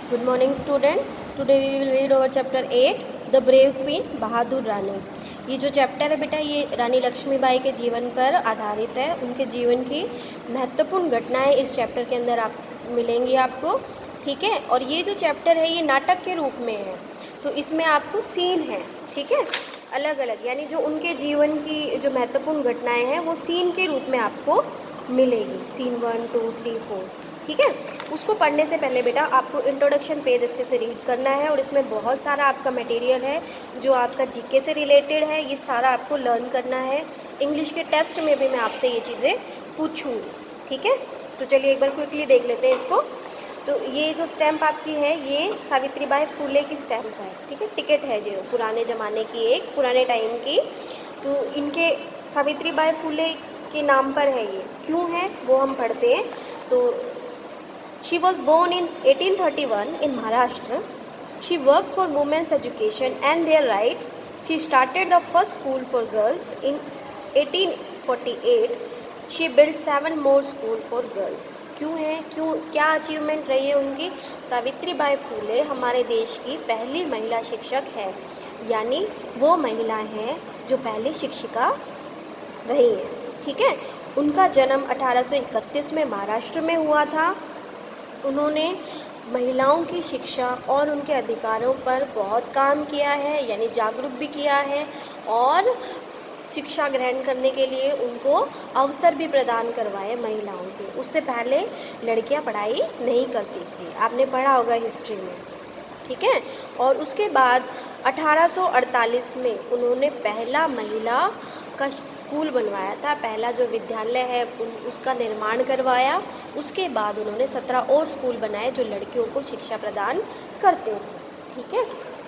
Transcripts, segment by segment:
Good morning students. Today we will read over chapter 8 The Brave Queen बहादुर रानी। ये जो chapter है बेटा ये रानी लक्ष्मीबाई के जीवन पर आधारित है। उनके जीवन की महत्वपूर्ण घटनाएं इस चैप्टर के अंदर आप मिलेंगी आपको, ठीक है। और ये जो चैप्टर है ये नाटक के रूप में है, तो इसमें आपको सीन है, ठीक है, अलग अलग, यानी जो उनके जीवन की जो महत्वपूर्ण घटनाएं हैं वो सीन के रूप में आपको मिलेगी। सीन 1, 2, 3, 4, ठीक है। उसको पढ़ने से पहले बेटा आपको इंट्रोडक्शन पेज अच्छे से रीड करना है, और इसमें बहुत सारा आपका मटेरियल है जो आपका जीके से रिलेटेड है। ये सारा आपको लर्न करना है। इंग्लिश के टेस्ट में भी मैं आपसे ये चीज़ें पूछूंगी, ठीक है। तो चलिए एक बार क्विकली देख लेते हैं इसको। तो ये जो स्टैम्प आपकी है ये सावित्रीबाई फुले की स्टैम्प है, ठीक है। टिकट है जो पुराने ज़माने की, एक पुराने टाइम की। तो इनके सावित्रीबाई फुले के नाम पर है, ये क्यों है वो हम पढ़ते हैं। तो She was born in 1831 in Maharashtra. She worked for women's education and their right. She started the first school for girls in 1848. She built 7 more schools for girls. क्यों है, क्यों, क्या अचीवमेंट रही है उनकी। सावित्रीबाई फूले हमारे देश की पहली महिला शिक्षक है, यानी वो महिला है जो पहली शिक्षिका रही है, ठीक है। उनका जन्म 1831 में महाराष्ट्र में हुआ था। उन्होंने महिलाओं की शिक्षा और उनके अधिकारों पर बहुत काम किया है, यानी जागरूक भी किया है, और शिक्षा ग्रहण करने के लिए उनको अवसर भी प्रदान करवाए महिलाओं के। उससे पहले लड़कियां पढ़ाई नहीं करती थी, आपने पढ़ा होगा हिस्ट्री में, ठीक है। और उसके बाद 1848 में उन्होंने पहला महिला का स्कूल बनवाया था, पहला जो विद्यालय है उसका निर्माण करवाया। उसके बाद उन्होंने 17 और स्कूल बनाए जो लड़कियों को शिक्षा प्रदान करते थे, ठीक है।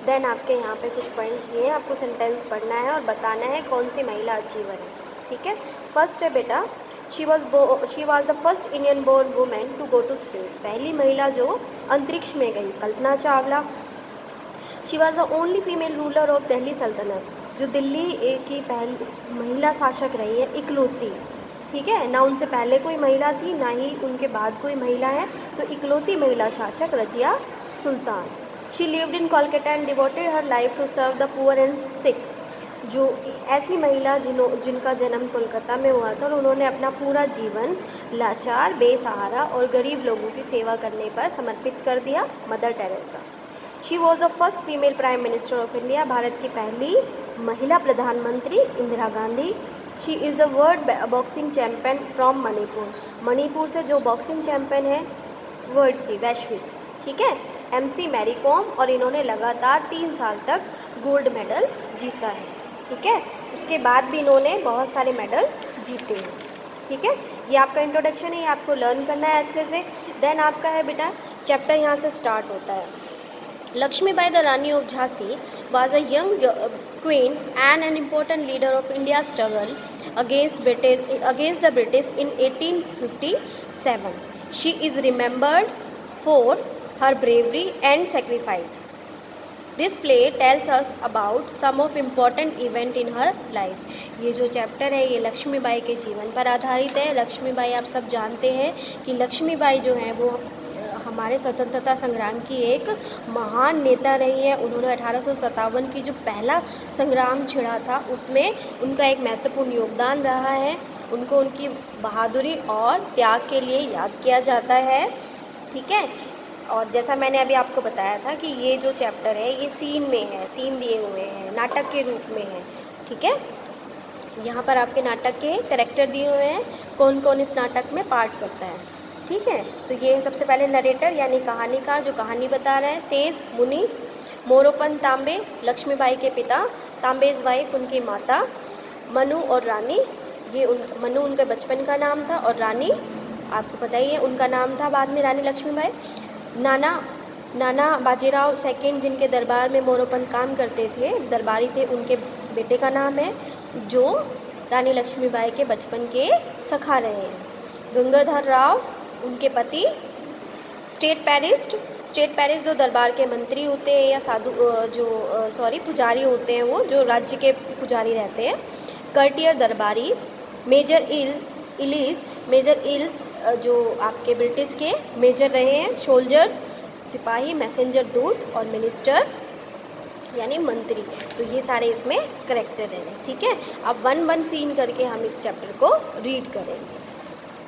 देन आपके यहाँ पे कुछ पॉइंट्स दिए हैं, आपको सेंटेंस पढ़ना है और बताना है कौन सी महिला अचीवर है, ठीक है। फर्स्ट है बेटा, she was the first Indian born women to go to space. पहली महिला जो अंतरिक्ष में गई, Kalpana Chawla. She was the only female ruler of Delhi Sultanate, जो दिल्ली की पहली महिला शासक रही है, इकलौती, ठीक है ना। उनसे पहले कोई महिला थी, ना ही उनके बाद कोई महिला है, तो इकलौती महिला शासक Razia Sultan. She lived in Kolkata and devoted her life to serve the poor and sick. जो ऐसी महिला जिनका जन्म कोलकाता में हुआ था और उन्होंने अपना पूरा जीवन लाचार, बेसहारा और गरीब लोगों की सेवा करने पर समर्पित कर दिया, mother Teresa. She was the first female prime minister of India, Bharat की पहली महिला प्रधानमंत्री Indira Gandhi. She is the world boxing champion from Manipur, Manipur से जो बॉक्सिंग चैम्पियन है वर्ल्ड की, वैश्विक, ठीक है, MC मैरी कॉम। और इन्होंने लगातार 3 साल तक गोल्ड मेडल जीता है, ठीक है। उसके बाद भी इन्होंने बहुत सारे मेडल जीते हैं, ठीक है। ये आपका इंट्रोडक्शन है, ये आपको लर्न करना है अच्छे से। देन आपका है बेटा चैप्टर यहाँ से स्टार्ट होता है। Lakshmibai, the Rani of Jhansi, was a young queen and an important leader of India's struggle against the British in 1857. She is remembered for her bravery and sacrifice. This play tells us about some of important event in her life. ये जो chapter है ये लक्ष्मीबाई के जीवन पर आधारित है। लक्ष्मीबाई आप सब जानते हैं कि लक्ष्मीबाई जो है वो हमारे स्वतंत्रता संग्राम की एक महान नेता रही है। उन्होंने 1857 की जो पहला संग्राम छिड़ा था उसमें उनका एक महत्वपूर्ण योगदान रहा है। उनको उनकी बहादुरी और त्याग के लिए याद किया जाता है, ठीक है। और जैसा मैंने अभी आपको बताया था कि ये जो चैप्टर है ये सीन में है, सीन दिए हुए हैं, नाटक के रूप में है, ठीक है। यहाँ पर आपके नाटक के कैरेक्टर दिए हुए हैं, कौन कौन इस नाटक में पार्ट करता है, ठीक है। तो ये सबसे पहले नरेटर यानी कहानीकार जो कहानी बता रहा है। सेज मुनि, मोरोपन तांबे लक्ष्मीबाई के पिता, तांबेज वाइफ उनकी माता, मनु और रानी, ये मनु उनके बचपन का नाम था और रानी आपको पता ही है उनका नाम था बाद में रानी लक्ष्मीबाई। नाना बाजीराव सेकंड जिनके दरबार में मोरोपंत काम करते थे, दरबारी थे, उनके बेटे का नाम है, जो रानी लक्ष्मीबाई के बचपन के सखा रहे हैं। गंगाधर राव उनके पति। स्टेट पैरिस्ट जो दरबार के मंत्री होते हैं या साधु पुजारी होते हैं, वो जो राज्य के पुजारी रहते हैं। कर्टियर दरबारी। मेजर इल्स जो आपके ब्रिटिश के मेजर रहे हैं। सोल्जर सिपाही, मैसेंजर दूत, और मिनिस्टर यानी मंत्री। तो ये सारे इसमें करेक्टर हैं, ठीक है। अब 1-1 सीन करके हम इस चैप्टर को रीड करेंगे।